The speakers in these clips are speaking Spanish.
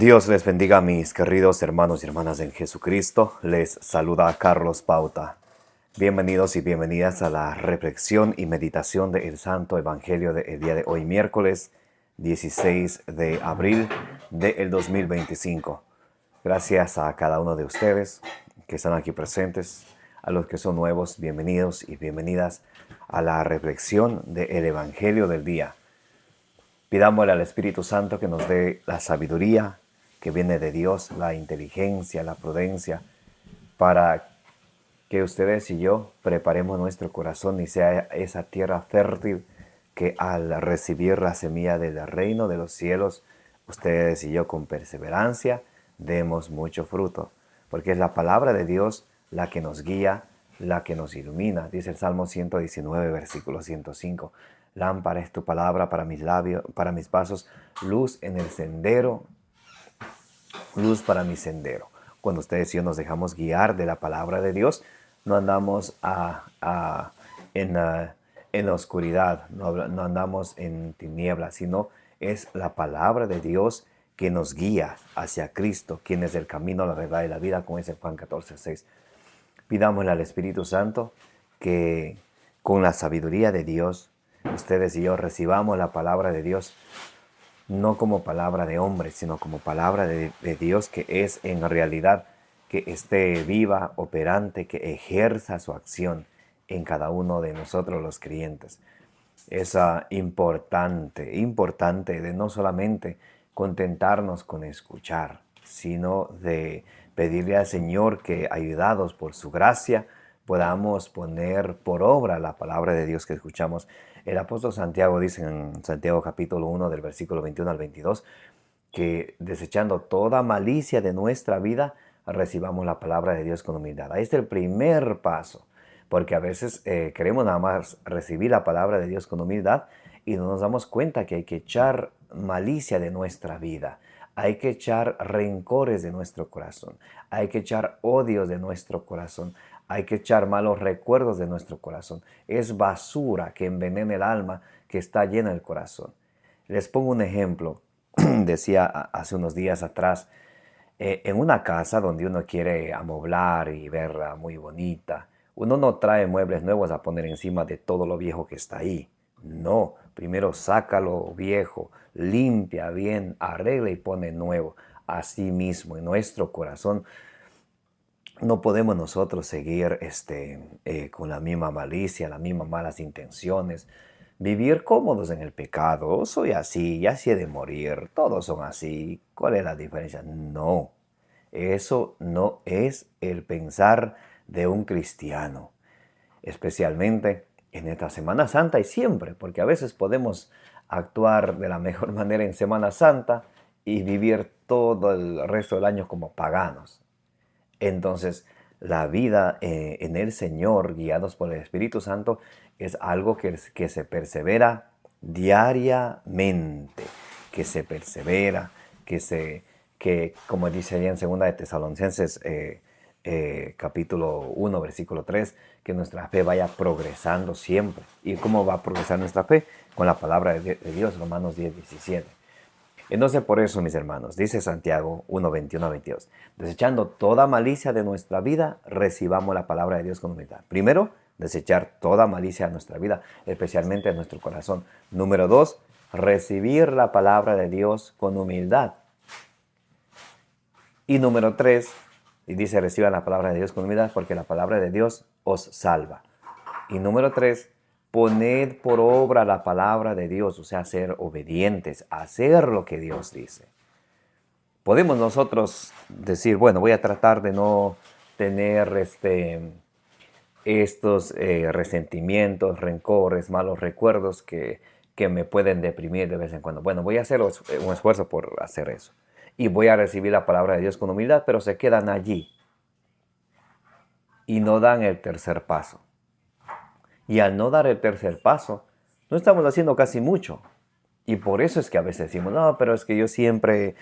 Dios les bendiga, mis queridos hermanos y hermanas en Jesucristo. Les saluda Carlos Pauta. Bienvenidos y bienvenidas a la reflexión y meditación del Santo Evangelio del día de hoy, miércoles 16 de abril del 2025. Gracias a cada uno de ustedes que están aquí presentes. A los que son nuevos, bienvenidos y bienvenidas a la reflexión del Evangelio del día. Pidámosle al Espíritu Santo que nos dé la sabiduría que viene de Dios, la inteligencia, la prudencia, para que ustedes y yo preparemos nuestro corazón y sea esa tierra fértil que al recibir la semilla del reino de los cielos, ustedes y yo con perseverancia demos mucho fruto. Porque es la palabra de Dios la que nos guía, la que nos ilumina. Dice el Salmo 119, versículo 105. Lámpara es tu palabra para mis labios, para mis pasos, luz en el sendero, luz para mi sendero. Cuando ustedes y yo nos dejamos guiar de la palabra de Dios, no andamos en la oscuridad, no andamos en tinieblas, sino es la palabra de Dios que nos guía hacia Cristo, quien es el camino, la verdad y la vida, como dice Juan 14:6. Pidámosle al Espíritu Santo que con la sabiduría de Dios, ustedes y yo recibamos la palabra de Dios, no como palabra de hombre, sino como palabra de Dios, que es en realidad que esté viva, operante, que ejerza su acción en cada uno de nosotros los creyentes. Es importante de no solamente contentarnos con escuchar, sino de pedirle al Señor que, ayudados por su gracia, podamos poner por obra la palabra de Dios que escuchamos. El apóstol Santiago dice en Santiago capítulo 1 del versículo 21 al 22 que desechando toda malicia de nuestra vida, recibamos la palabra de Dios con humildad. Ahí está el primer paso, porque a veces queremos nada más recibir la palabra de Dios con humildad y no nos damos cuenta que hay que echar malicia de nuestra vida. Hay que echar rencores de nuestro corazón. Hay que echar odios de nuestro corazón. Hay que echar malos recuerdos de nuestro corazón. Es basura que envenena el alma, que está llena el corazón. Les pongo un ejemplo. Decía hace unos días atrás, en una casa donde uno quiere amoblar y verla muy bonita, uno no trae muebles nuevos a poner encima de todo lo viejo que está ahí. No, primero saca lo viejo, limpia bien, arregla y pone nuevo. Así mismo, en nuestro corazón no podemos nosotros seguir con la misma malicia, las mismas malas intenciones, vivir cómodos en el pecado. Soy así, ya sé de morir, todos son así. ¿Cuál es la diferencia? No, eso no es el pensar de un cristiano, especialmente en esta Semana Santa y siempre, porque a veces podemos actuar de la mejor manera en Semana Santa y vivir todo el resto del año como paganos. Entonces, la vida en el Señor, guiados por el Espíritu Santo, es algo que se persevera diariamente, que se persevera, que como dice allá en 2 de Tesalonicenses, capítulo 1, versículo 3, que nuestra fe vaya progresando siempre. ¿Y cómo va a progresar nuestra fe? Con la palabra de Dios, Romanos 10:17. Entonces, por eso, mis hermanos, dice Santiago 1, 21 a 22, desechando toda malicia de nuestra vida, recibamos la palabra de Dios con humildad. Primero, desechar toda malicia de nuestra vida, especialmente en nuestro corazón. Número 2, recibir la palabra de Dios con humildad. Y número 3, y dice, reciban la palabra de Dios con humildad, porque la palabra de Dios os salva. Y número 3, poned por obra la palabra de Dios, o sea, ser obedientes, hacer lo que Dios dice. Podemos nosotros decir, bueno, voy a tratar de no tener estos resentimientos, rencores, malos recuerdos que me pueden deprimir de vez en cuando. Bueno, voy a hacer un esfuerzo por hacer eso. Y voy a recibir la palabra de Dios con humildad, pero se quedan allí y no dan el tercer paso. Y al no dar el tercer paso, no estamos haciendo casi mucho. Y por eso es que a veces decimos, no, pero es que yo siempre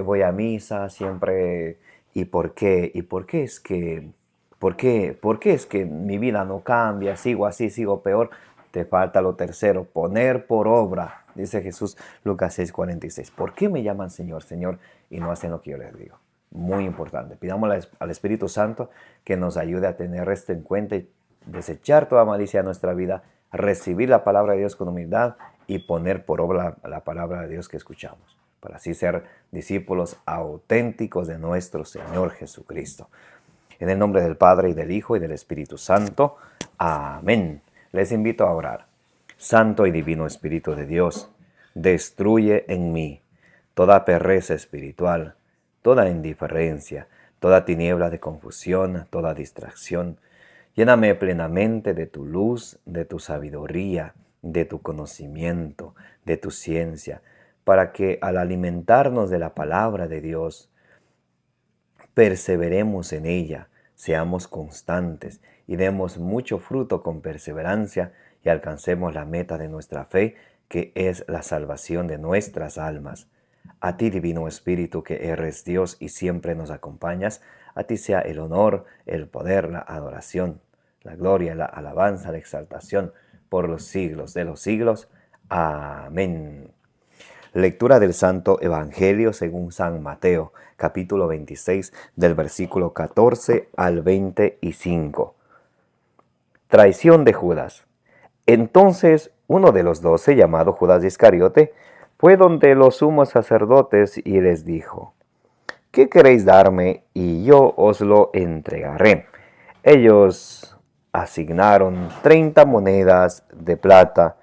voy a misa, siempre... ¿Y por qué? ¿Y por qué es que, por qué es que mi vida no cambia? Sigo así, sigo peor. te falta lo tercero, poner por obra. Dice Jesús, Lucas 6:46. ¿Por qué me llaman Señor, Señor y no hacen lo que yo les digo? Muy importante. Pidamos al Espíritu Santo que nos ayude a tener esto en cuenta y desechar toda malicia de nuestra vida, recibir la palabra de Dios con humildad y poner por obra la palabra de Dios que escuchamos, para así ser discípulos auténticos de nuestro Señor Jesucristo. En el nombre del Padre, y del Hijo, y del Espíritu Santo. Amén. Les invito a orar. Santo y divino Espíritu de Dios, destruye en mí toda pereza espiritual, toda indiferencia, toda tiniebla de confusión, toda distracción. Lléname plenamente de tu luz, de tu sabiduría, de tu conocimiento, de tu ciencia, para que al alimentarnos de la palabra de Dios, perseveremos en ella, seamos constantes y demos mucho fruto con perseverancia y alcancemos la meta de nuestra fe, que es la salvación de nuestras almas. A ti, Divino Espíritu, que eres Dios y siempre nos acompañas, a ti sea el honor, el poder, la adoración, la gloria, la alabanza, la exaltación, por los siglos de los siglos. Amén. Lectura del Santo Evangelio según San Mateo, capítulo 26, del versículo 14 al 25. Traición de Judas. Entonces uno de los 12, llamado Judas Iscariote, fue donde los sumos sacerdotes y les dijo: ¿Qué queréis darme? Y yo os lo entregaré. Ellos asignaron 30 monedas de plata,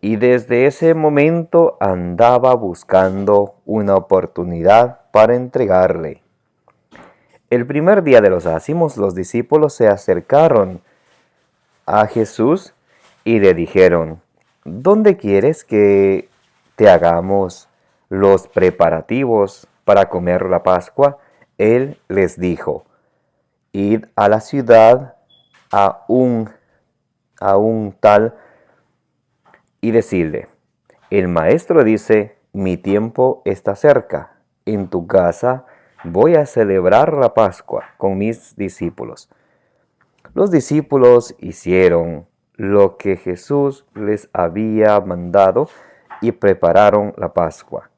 y desde ese momento andaba buscando una oportunidad para entregarle. El primer día de los ácimos, los discípulos se acercaron a Jesús y le dijeron: ¿Dónde quieres que te hagamos los preparativos para comer la Pascua? Él les dijo: Id a la ciudad a un tal y decirle: el maestro dice, mi tiempo está cerca. En tu casa voy a celebrar la Pascua con mis discípulos. Los discípulos hicieron lo que Jesús les había mandado y prepararon la Pascua.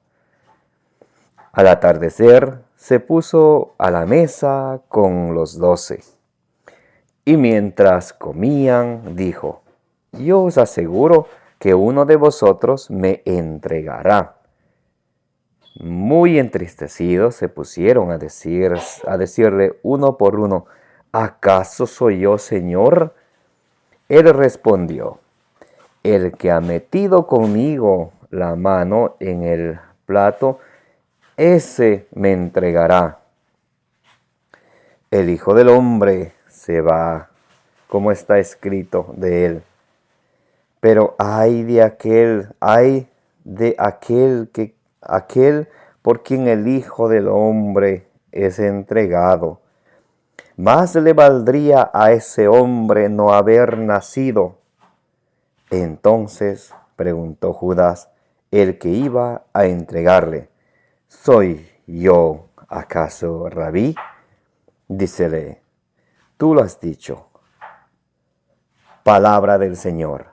Al atardecer se puso a la mesa con los 12. Y mientras comían, dijo: yo os aseguro que uno de vosotros me entregará. Muy entristecidos se pusieron a decirle uno por uno: ¿acaso soy yo, Señor? Él respondió: el que ha metido conmigo la mano en el plato, ese me entregará. El Hijo del Hombre se va, como está escrito de él. Pero ay de aquel por quien el Hijo del Hombre es entregado. Más le valdría a ese hombre no haber nacido. Entonces preguntó Judas, el que iba a entregarle: ¿soy yo acaso, Rabí? Dícele: tú lo has dicho. Palabra del Señor.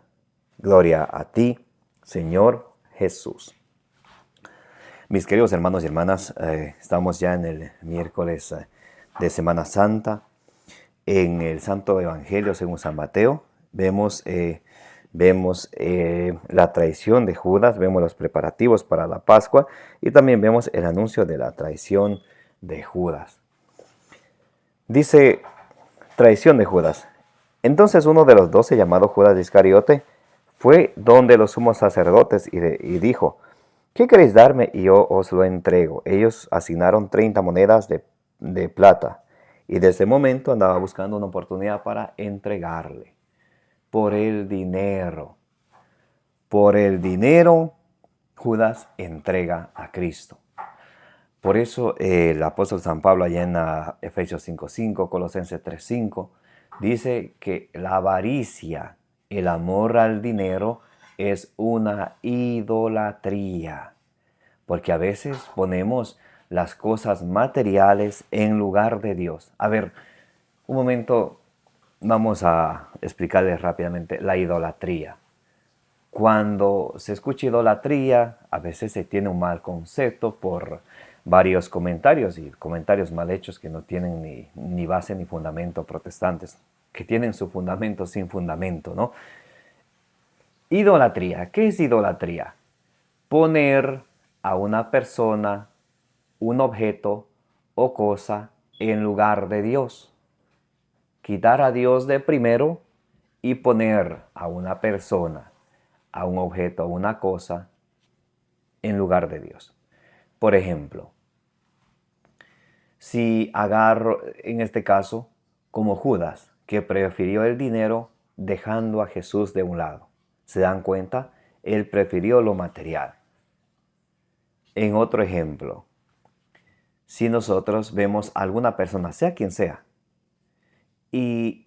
Gloria a ti, Señor Jesús. Mis queridos hermanos y hermanas, estamos ya en el miércoles de Semana Santa. En el Santo Evangelio según San Mateo vemos la traición de Judas, vemos los preparativos para la Pascua y también vemos el anuncio de la traición de Judas. Dice: traición de Judas. Entonces uno de los 12, llamado Judas Iscariote, fue donde los sumos sacerdotes y dijo: ¿qué queréis darme? Y yo os lo entrego. Ellos asignaron 30 monedas de plata. Y desde ese momento andaba buscando una oportunidad para entregarle. Por el dinero. Por el dinero, Judas entrega a Cristo. Por eso el apóstol San Pablo, allá en Efesios 5:5, Colosenses 3:5, dice que la avaricia, el amor al dinero, es una idolatría. Porque a veces ponemos las cosas materiales en lugar de Dios. A ver, un momento, Vamos a explicarles rápidamente la idolatría. Cuando se escucha idolatría, a veces se tiene un mal concepto por varios comentarios y comentarios mal hechos que no tienen ni base ni fundamento protestantes, que tienen su fundamento sin fundamento, ¿no? Idolatría. ¿Qué es idolatría? Poner a una persona, un objeto o cosa en lugar de Dios. Quitar a Dios de primero y poner a una persona, a un objeto, a una cosa en lugar de Dios. Por ejemplo, si agarro, en este caso, como Judas, que prefirió el dinero dejando a Jesús de un lado. ¿Se dan cuenta? Él prefirió lo material. En otro ejemplo, si nosotros vemos a alguna persona, sea quien sea, y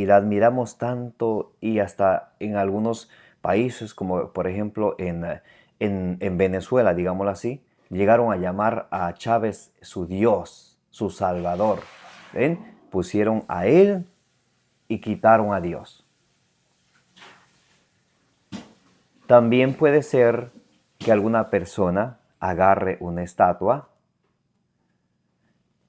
la admiramos tanto y hasta en algunos países, como por ejemplo en Venezuela, digámoslo así, llegaron a llamar a Chávez su Dios, su Salvador. ¿Ven? Pusieron a él y quitaron a Dios. También puede ser que alguna persona agarre una estatua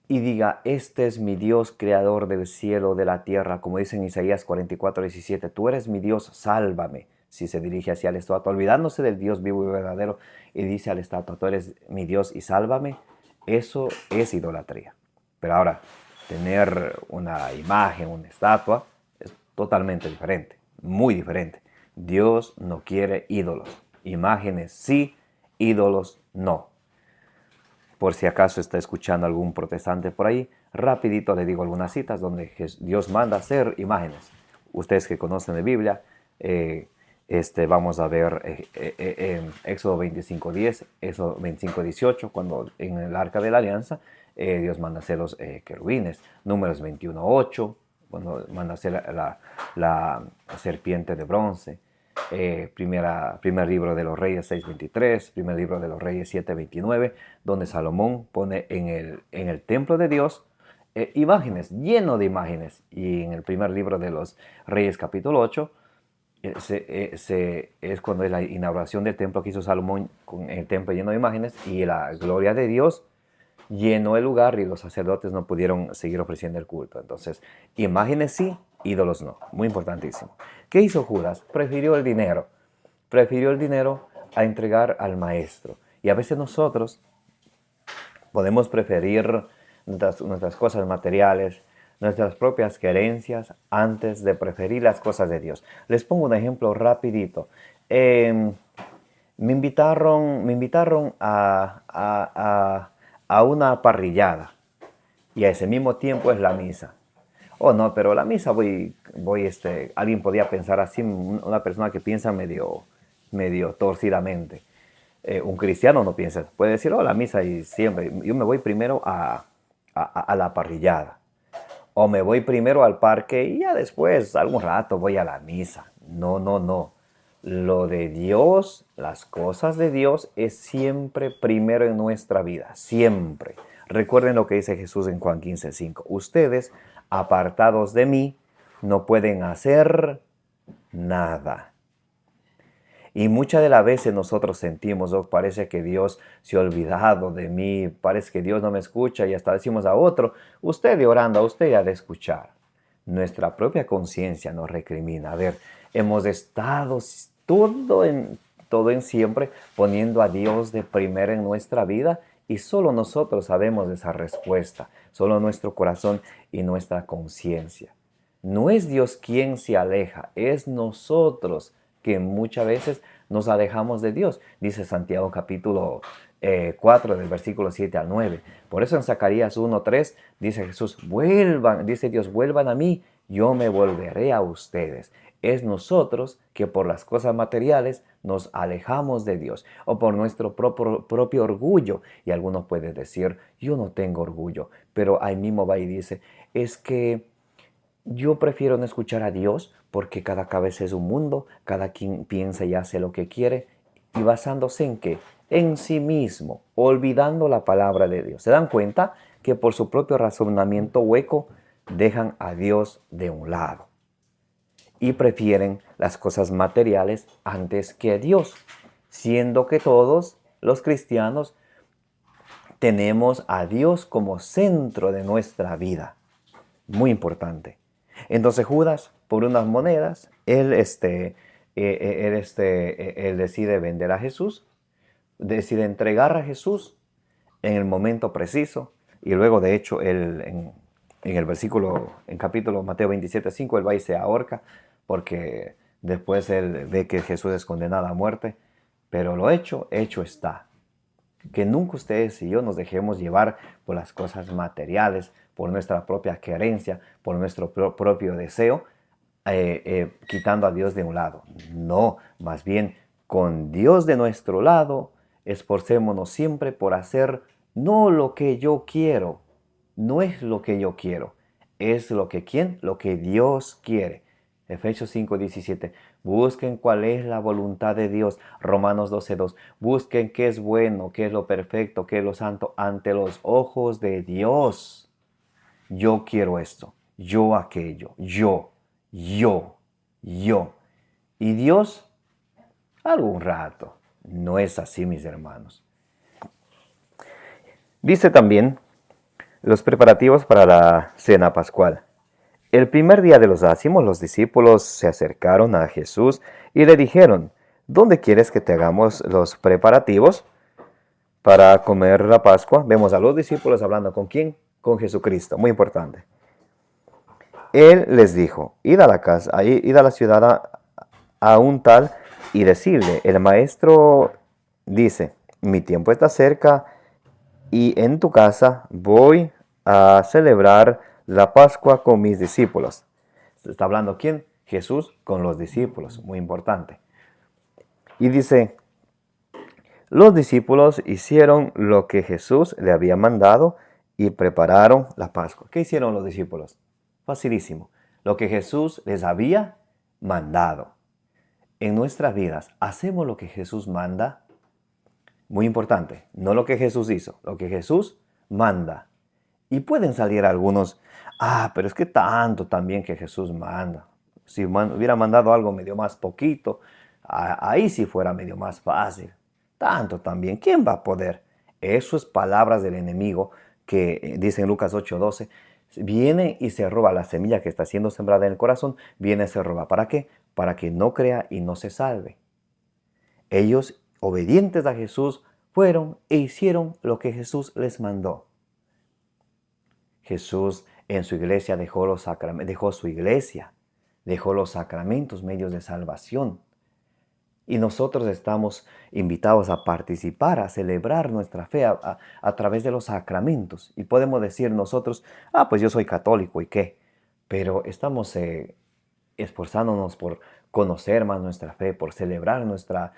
y diga, este es mi Dios, creador del cielo, de la tierra, como dice en Isaías 44:17, tú eres mi Dios, sálvame. Si se dirige hacia la estatua, olvidándose del Dios vivo y verdadero, y dice a la estatua, tú eres mi Dios y sálvame, eso es idolatría. Pero ahora, tener una imagen, una estatua, es totalmente diferente, muy diferente. Dios no quiere ídolos. Imágenes sí, ídolos no. Por si acaso está escuchando algún protestante por ahí, rapidito le digo algunas citas donde Dios manda hacer imágenes. Ustedes que conocen de Biblia, vamos a ver en Éxodo 25:10, Éxodo 25:18, cuando en el Arca de la Alianza Dios manda hacer los querubines. Números 21:8, cuando manda hacer la serpiente de bronce. Primer libro de los Reyes 6:23, primer libro de los Reyes 7:29, donde Salomón pone en el templo de Dios imágenes, lleno de imágenes. Y en el primer libro de los Reyes capítulo 8, es cuando es la inauguración del templo que hizo Salomón, con el templo lleno de imágenes, y la gloria de Dios llenó el lugar y los sacerdotes no pudieron seguir ofreciendo el culto. Entonces, imágenes sí, ídolos no. Muy importantísimo. ¿Qué hizo Judas? Prefirió el dinero. Prefirió el dinero a entregar al maestro. Y a veces nosotros podemos preferir nuestras cosas materiales, nuestras propias querencias, antes de preferir las cosas de Dios. Les pongo un ejemplo rapidito. Me invitaron a una parrillada y a ese mismo tiempo es la misa. Oh, no, pero la misa alguien podía pensar así, una persona que piensa medio torcidamente. Un cristiano no piensa, puede decir, oh, la misa y siempre, yo me voy primero a la parrillada. O me voy primero al parque y ya después, algún rato, voy a la misa. No, no, no. Lo de Dios, las cosas de Dios es siempre primero en nuestra vida, siempre. Recuerden lo que dice Jesús en Juan 15:5. Ustedes, apartados de mí, no pueden hacer nada. Y muchas de las veces nosotros sentimos, oh, parece que Dios se ha olvidado de mí, parece que Dios no me escucha y hasta decimos a otro, usted orando, a usted ha de escuchar. Nuestra propia conciencia nos recrimina. A ver, hemos estado todo en siempre poniendo a Dios de primero en nuestra vida y solo nosotros sabemos esa respuesta, solo nuestro corazón y nuestra conciencia. No es Dios quien se aleja, es nosotros que muchas veces nos alejamos de Dios. Dice Santiago capítulo 4 del versículo 7 al 9. Por eso en Zacarías 1:3 dice Jesús, dice Dios, vuelvan a mí, yo me volveré a ustedes. Es nosotros que por las cosas materiales nos alejamos de Dios o por nuestro propio orgullo. Y algunos pueden decir, yo no tengo orgullo, pero ahí mismo va y dice, es que yo prefiero no escuchar a Dios porque cada cabeza es un mundo, cada quien piensa y hace lo que quiere y basándose en qué? En sí mismo, olvidando la palabra de Dios. ¿Se dan cuenta que por su propio razonamiento hueco dejan a Dios de un lado y prefieren las cosas materiales antes que a Dios, siendo que todos los cristianos tenemos a Dios como centro de nuestra vida. Muy importante. Entonces Judas, por unas monedas, él decide vender a Jesús, decide entregar a Jesús en el momento preciso. Y luego, de hecho, en el versículo, en capítulo Mateo 27:5, él va y se ahorca, porque después él ve que Jesús es condenado a muerte. Pero lo hecho está. Que nunca ustedes y yo nos dejemos llevar por las cosas materiales, por nuestra propia querencia, por nuestro propio deseo, quitando a Dios de un lado. No, más bien, con Dios de nuestro lado, esforcémonos siempre por hacer no lo que yo quiero, no es lo que yo quiero, es lo que ¿quién? Lo que Dios quiere. Efesios 5:17. Busquen cuál es la voluntad de Dios. Romanos 12:2. Busquen qué es bueno, qué es lo perfecto, qué es lo santo ante los ojos de Dios. Yo quiero esto, yo aquello, yo. Y Dios, algún rato. No es así, mis hermanos. Dice también los preparativos para la cena pascual. El primer día de los ácimos, los discípulos se acercaron a Jesús y le dijeron: ¿Dónde quieres que te hagamos los preparativos para comer la Pascua? Vemos a los discípulos hablando ¿con quién? Con Jesucristo, muy importante. Él les dijo: id a la casa, id a la ciudad a un tal y decirle: el maestro dice, mi tiempo está cerca y en tu casa voy a celebrar la Pascua con mis discípulos. ¿Está hablando quién? Jesús con los discípulos, muy importante. Y dice, los discípulos hicieron lo que Jesús le había mandado y prepararon la Pascua. ¿Qué hicieron los discípulos? Facilísimo. Lo que Jesús les había mandado. En nuestras vidas, ¿hacemos lo que Jesús manda? Muy importante, no lo que Jesús hizo, lo que Jesús manda. Y pueden salir algunos, pero es que tanto también que Jesús manda. Si hubiera mandado algo medio más poquito, ahí sí fuera medio más fácil. Tanto también, ¿quién va a poder? Eso es palabras del enemigo que dice en Lucas 8:12, viene y se roba la semilla que está siendo sembrada en el corazón, viene y se roba. ¿Para qué? Para que no crea y no se salve. Ellos, obedientes a Jesús, fueron e hicieron lo que Jesús les mandó. Jesús en su iglesia dejó los sacramentos, medios de salvación. Y nosotros estamos invitados a participar, a celebrar nuestra fe a través de los sacramentos. Y podemos decir nosotros, pues yo soy católico, ¿y qué? Pero estamos esforzándonos por conocer más nuestra fe, por celebrar nuestra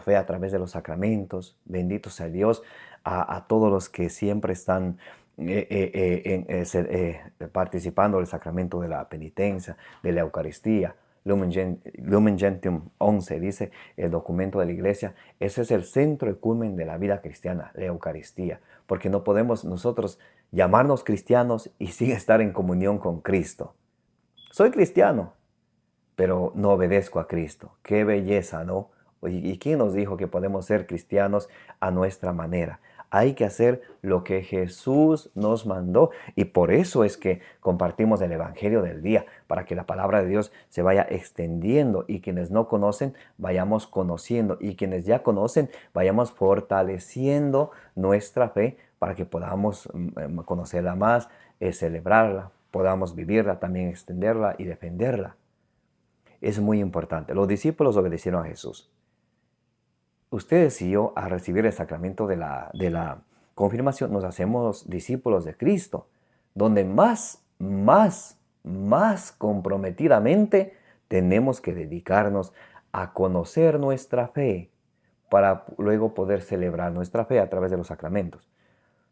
fe a través de los sacramentos. Bendito sea Dios a todos los que siempre están participando del sacramento de la penitencia, de la Eucaristía. Lumen Gentium 11 dice el documento de la iglesia, ese es el centro y culmen de la vida cristiana, la Eucaristía, porque no podemos nosotros llamarnos cristianos y sin estar en comunión con Cristo. Soy cristiano, pero no obedezco a Cristo. ¡Qué belleza!, ¿no? ¿Y quién nos dijo que podemos ser cristianos a nuestra manera? Hay que hacer lo que Jesús nos mandó y por eso es que compartimos el Evangelio del día, para que la palabra de Dios se vaya extendiendo y quienes no conocen vayamos conociendo y quienes ya conocen vayamos fortaleciendo nuestra fe para que podamos conocerla más, celebrarla, podamos vivirla, también extenderla y defenderla. Es muy importante. Los discípulos obedecieron a Jesús. Ustedes y yo, al recibir el sacramento de la confirmación, nos hacemos discípulos de Cristo, donde más comprometidamente tenemos que dedicarnos a conocer nuestra fe para luego poder celebrar nuestra fe a través de los sacramentos,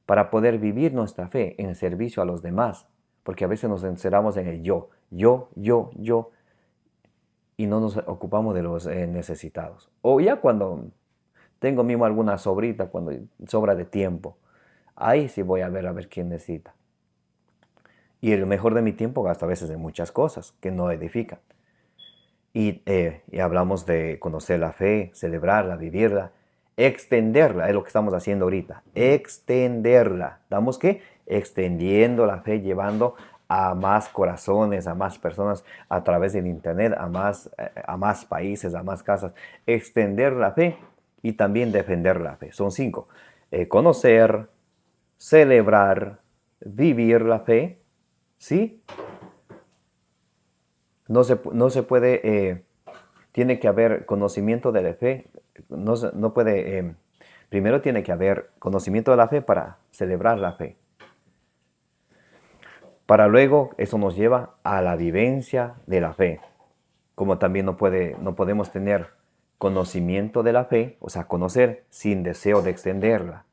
para poder vivir nuestra fe en el servicio a los demás, porque a veces nos encerramos en el yo, y no nos ocupamos de los necesitados. O ya cuando tengo mismo alguna sobrita, cuando sobra de tiempo, ahí sí voy a ver quién necesita. Y el mejor de mi tiempo gasto a veces en muchas cosas que no edifican. Y hablamos de conocer la fe, celebrarla, vivirla, extenderla, es lo que estamos haciendo ahorita. Extenderla. ¿Damos qué? Extendiendo la fe, llevando a más corazones, a más personas a través del internet, a más países, a más casas. Extender la fe y también defender la fe. Son 5. Conocer, celebrar, vivir la fe, ¿sí? No se puede, tiene que haber conocimiento de la fe. No puede, primero tiene que haber conocimiento de la fe para celebrar la fe. Para luego, eso nos lleva a la vivencia de la fe. Como también no podemos tener conocimiento de la fe, o sea, conocer sin deseo de extenderla,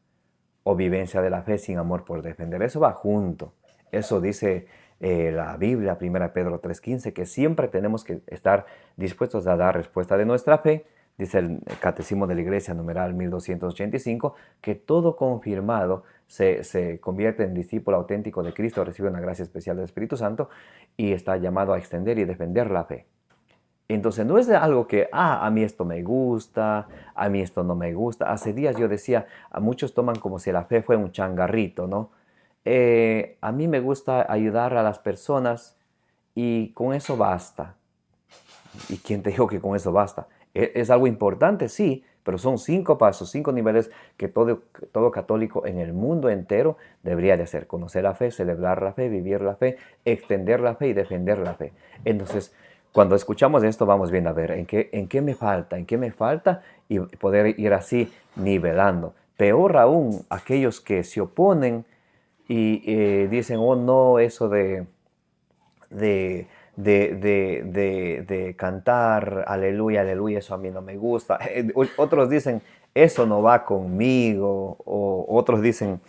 o vivencia de la fe sin amor por defender. Eso va junto. Eso dice la Biblia, 1 Pedro 3:15, que siempre tenemos que estar dispuestos a dar respuesta de nuestra fe. Dice el Catecismo de la Iglesia, numeral 1285, que todo confirmado se convierte en discípulo auténtico de Cristo, recibe una gracia especial del Espíritu Santo y está llamado a extender y defender la fe. Entonces no es algo que, a mí esto me gusta, a mí esto no me gusta. Hace días yo decía, a muchos toman como si la fe fuera un changarrito, ¿no? A mí me gusta ayudar a las personas y con eso basta. ¿Y quién te dijo que con eso basta? Es algo importante, sí, pero son 5 pasos, 5 niveles que todo católico en el mundo entero debería de hacer. Conocer la fe, celebrar la fe, vivir la fe, extender la fe y defender la fe. Entonces, cuando escuchamos esto, vamos viendo, a ver, ¿en qué me falta? Y poder ir así nivelando. Peor aún, aquellos que se oponen y dicen, oh no, eso de cantar aleluya, aleluya, eso a mí no me gusta. Otros dicen, eso no va conmigo. O otros dicen,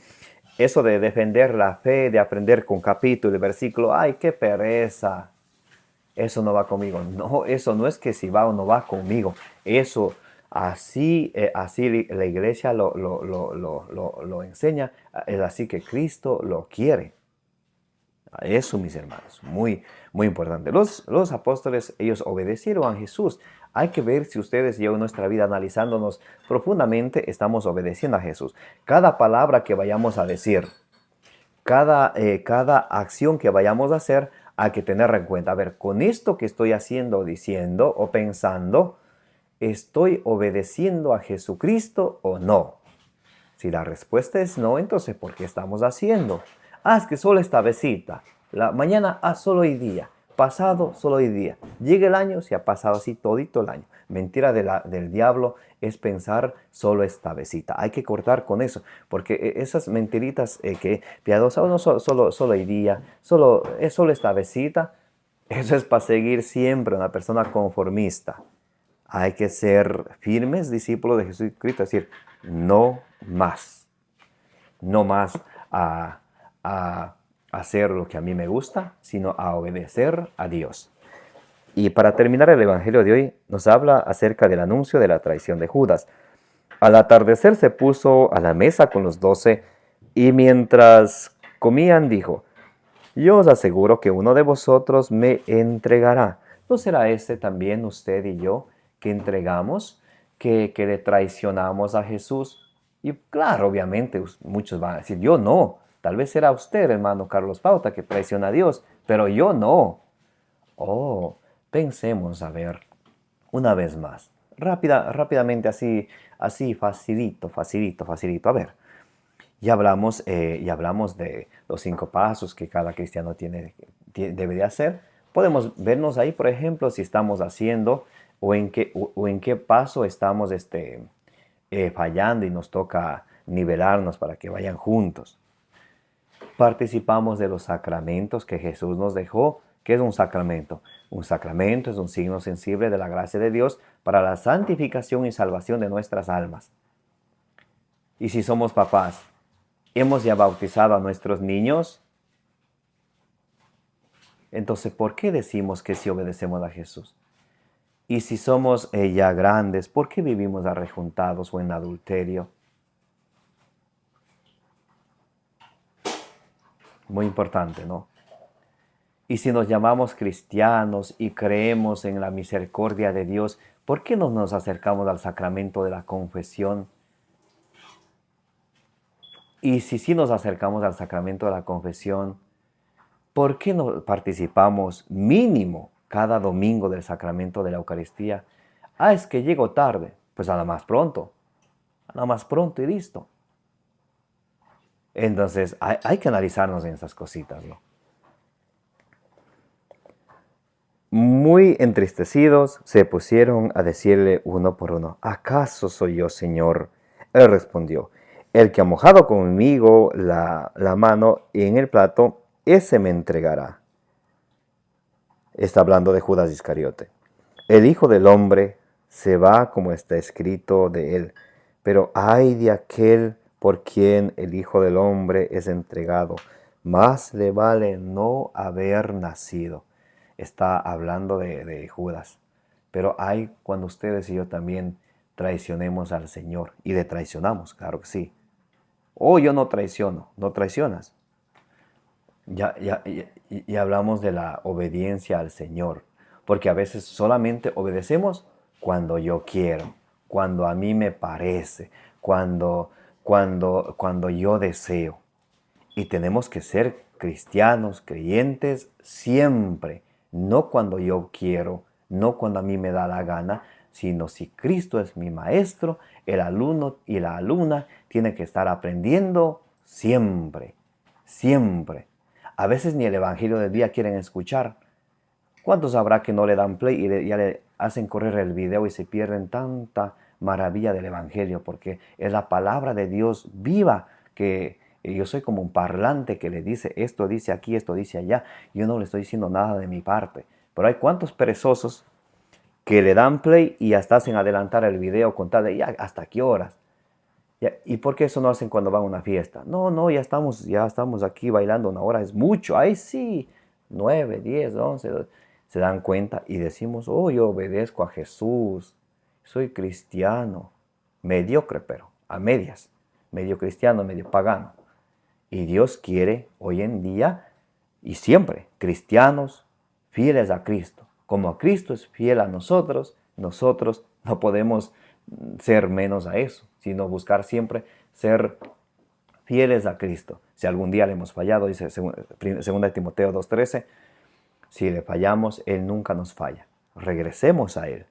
eso de defender la fe, de aprender con capítulo y versículo, ay, qué pereza. Eso no va conmigo. No, eso no es que si va o no va conmigo. Eso así la iglesia lo enseña. Es así que Cristo lo quiere. Eso, mis hermanos, muy, muy importante. Los apóstoles, ellos obedecieron a Jesús. Hay que ver si ustedes y yo en nuestra vida analizándonos profundamente estamos obedeciendo a Jesús. Cada palabra que vayamos a decir, cada acción que vayamos a hacer, hay que tenerla en cuenta. A ver, con esto que estoy haciendo, diciendo o pensando, ¿estoy obedeciendo a Jesucristo o no? Si la respuesta es no, entonces ¿por qué estamos haciendo? Es que solo esta vesita. Mañana, solo hoy día. Pasado, solo hoy día. Llega el año, se ha pasado así todito el año. Mentira del diablo es pensar solo esta vesita. Hay que cortar con eso, porque esas mentiritas que piadosas, no, solo hoy día, solo esta vesita, eso es para seguir siempre una persona conformista. Hay que ser firmes discípulos de Jesucristo, es decir, no más. No más a hacer lo que a mí me gusta, sino a obedecer a Dios. Y para terminar el Evangelio de hoy, nos habla acerca del anuncio de la traición de Judas. Al atardecer se puso a la mesa con los 12 y mientras comían dijo, yo os aseguro que uno de vosotros me entregará. ¿No será este también usted y yo que entregamos, que le traicionamos a Jesús? Y claro, obviamente, muchos van a decir, yo no. Tal vez será usted, hermano Carlos Pauta, que traiciona a Dios, pero yo no. Oh, pensemos, a ver, una vez más. Rápidamente, así, facilito. A ver, ya hablamos de los 5 pasos que cada cristiano debe de hacer. Podemos vernos ahí, por ejemplo, si estamos haciendo o en qué paso estamos fallando y nos toca nivelarnos para que vayan juntos. Participamos de los sacramentos que Jesús nos dejó. ¿Qué es un sacramento? Un sacramento es un signo sensible de la gracia de Dios para la santificación y salvación de nuestras almas. Y si somos papás, ¿hemos ya bautizado a nuestros niños? Entonces, ¿por qué decimos que sí obedecemos a Jesús? Y si somos ya grandes, ¿por qué vivimos arrejuntados o en adulterio? Muy importante, ¿no? Y si nos llamamos cristianos y creemos en la misericordia de Dios, ¿por qué no nos acercamos al sacramento de la confesión? Y si sí nos acercamos al sacramento de la confesión, ¿por qué no participamos mínimo cada domingo del sacramento de la Eucaristía? Ah, es que llego tarde. Pues a la más pronto. A la más pronto y listo. Entonces hay que analizarnos en esas cositas, ¿no? Muy entristecidos se pusieron a decirle uno por uno: ¿acaso soy yo, Señor? Él respondió: el que ha mojado conmigo la mano en el plato, ese me entregará. Está hablando de Judas Iscariote. El Hijo del Hombre se va como está escrito de él, pero ay de aquel por quien el Hijo del Hombre es entregado. Más le vale no haber nacido. Está hablando de Judas. Pero hay cuando ustedes y yo también traicionemos al Señor. Y le traicionamos, claro que sí. Oh, yo no traiciono. No traicionas. Ya hablamos de la obediencia al Señor. Porque a veces solamente obedecemos cuando yo quiero, cuando a mí me parece, cuando yo deseo. Y tenemos que ser cristianos, creyentes, siempre. No cuando yo quiero, no cuando a mí me da la gana, sino si Cristo es mi maestro, el alumno y la alumna tienen que estar aprendiendo siempre, siempre. A veces ni el Evangelio del día quieren escuchar. ¿Cuántos habrá que no le dan play y ya le hacen correr el video y se pierden tanta maravilla del Evangelio? Porque es la palabra de Dios viva, que yo soy como un parlante que le dice esto dice aquí, esto dice allá. Yo no le estoy diciendo nada de mi parte. Pero hay cuantos perezosos que le dan play y hasta hacen adelantar el video con tal de ya hasta qué horas. ¿Y por qué eso no hacen cuando van a una fiesta? No, ya estamos aquí bailando una hora, es mucho. Ahí sí, 9, 10, 11, se dan cuenta y decimos: oh, yo obedezco a Jesús, soy cristiano, mediocre pero, a medias, medio cristiano, medio pagano. Y Dios quiere hoy en día y siempre cristianos fieles a Cristo. Como Cristo es fiel a nosotros, nosotros no podemos ser menos a eso, sino buscar siempre ser fieles a Cristo. Si algún día le hemos fallado, dice 2 Timoteo 2:13, si le fallamos, Él nunca nos falla. Regresemos a Él.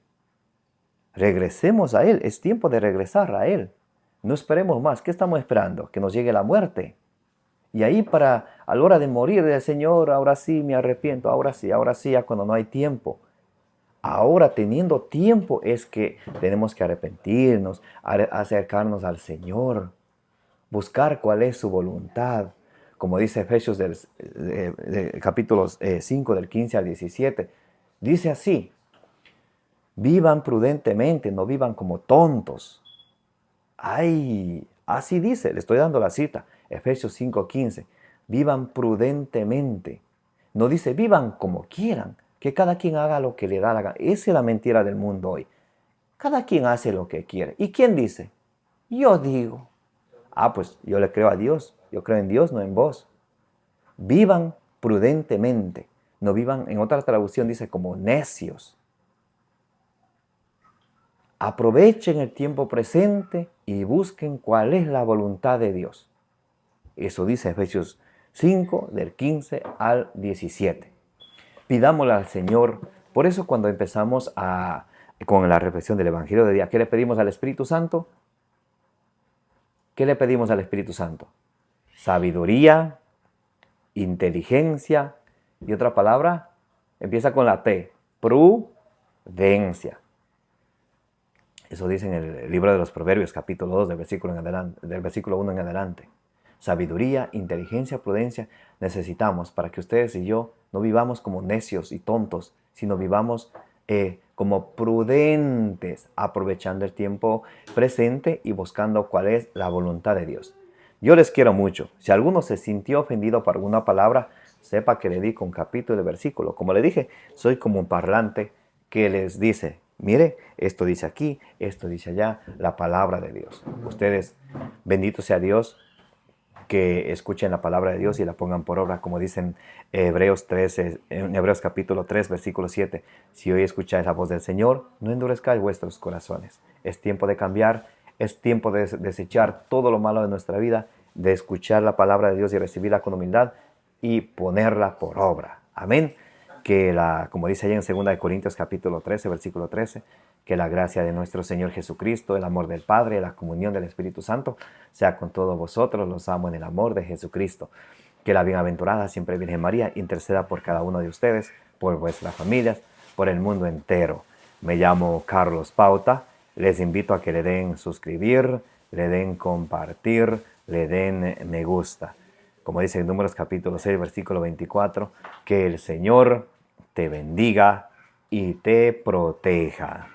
Regresemos a Él. Es tiempo de regresar a Él. No esperemos más. ¿Qué estamos esperando? Que nos llegue la muerte. Y ahí a la hora de morir, del Señor, ahora sí me arrepiento, ahora sí, ya cuando no hay tiempo. Ahora, teniendo tiempo, es que tenemos que arrepentirnos, acercarnos al Señor, buscar cuál es su voluntad. Como dice Efesios del capítulo 5, del 15 al 17, dice así: vivan prudentemente, no vivan como tontos. Ay, así dice, le estoy dando la cita, Efesios 5:15, vivan prudentemente. No dice vivan como quieran, que cada quien haga lo que le da la gana. Esa es la mentira del mundo hoy. Cada quien hace lo que quiere. ¿Y quién dice? Yo digo. Ah, pues yo le creo a Dios. Yo creo en Dios, no en vos. Vivan prudentemente. No vivan, en otra traducción dice, como necios. Aprovechen el tiempo presente y busquen cuál es la voluntad de Dios. Eso dice Efesios 5, del 15 al 17. Pidámosle al Señor. Por eso cuando empezamos con la reflexión del Evangelio de día, ¿qué le pedimos al Espíritu Santo? ¿Qué le pedimos al Espíritu Santo? Sabiduría, inteligencia y otra palabra, empieza con la T, prudencia. Eso dice en el libro de los Proverbios, capítulo 2, del versículo 1 en adelante. Sabiduría, inteligencia, prudencia necesitamos para que ustedes y yo no vivamos como necios y tontos, sino vivamos como prudentes, aprovechando el tiempo presente y buscando cuál es la voluntad de Dios. Yo les quiero mucho. Si alguno se sintió ofendido por alguna palabra, sepa que le di con capítulo y versículo. Como le dije, soy como un parlante que les dice: mire, esto dice aquí, esto dice allá, la palabra de Dios. Ustedes, bendito sea Dios, que escuchen la palabra de Dios y la pongan por obra, como dicen Hebreos 13, en Hebreos capítulo 3, versículo 7. Si hoy escucháis la voz del Señor, no endurezcáis vuestros corazones. Es tiempo de cambiar, es tiempo de desechar todo lo malo de nuestra vida, de escuchar la palabra de Dios y recibirla con humildad y ponerla por obra. Amén. Como dice allá en 2 Corintios capítulo 13, versículo 13, que la gracia de nuestro Señor Jesucristo, el amor del Padre, la comunión del Espíritu Santo, sea con todos vosotros, los amo en el amor de Jesucristo. Que la bienaventurada siempre Virgen María interceda por cada uno de ustedes, por vuestras familias, por el mundo entero. Me llamo Carlos Pauta. Les invito a que le den suscribir, le den compartir, le den me gusta. Como dice en Números capítulo 6, versículo 24, que el Señor te bendiga y te proteja.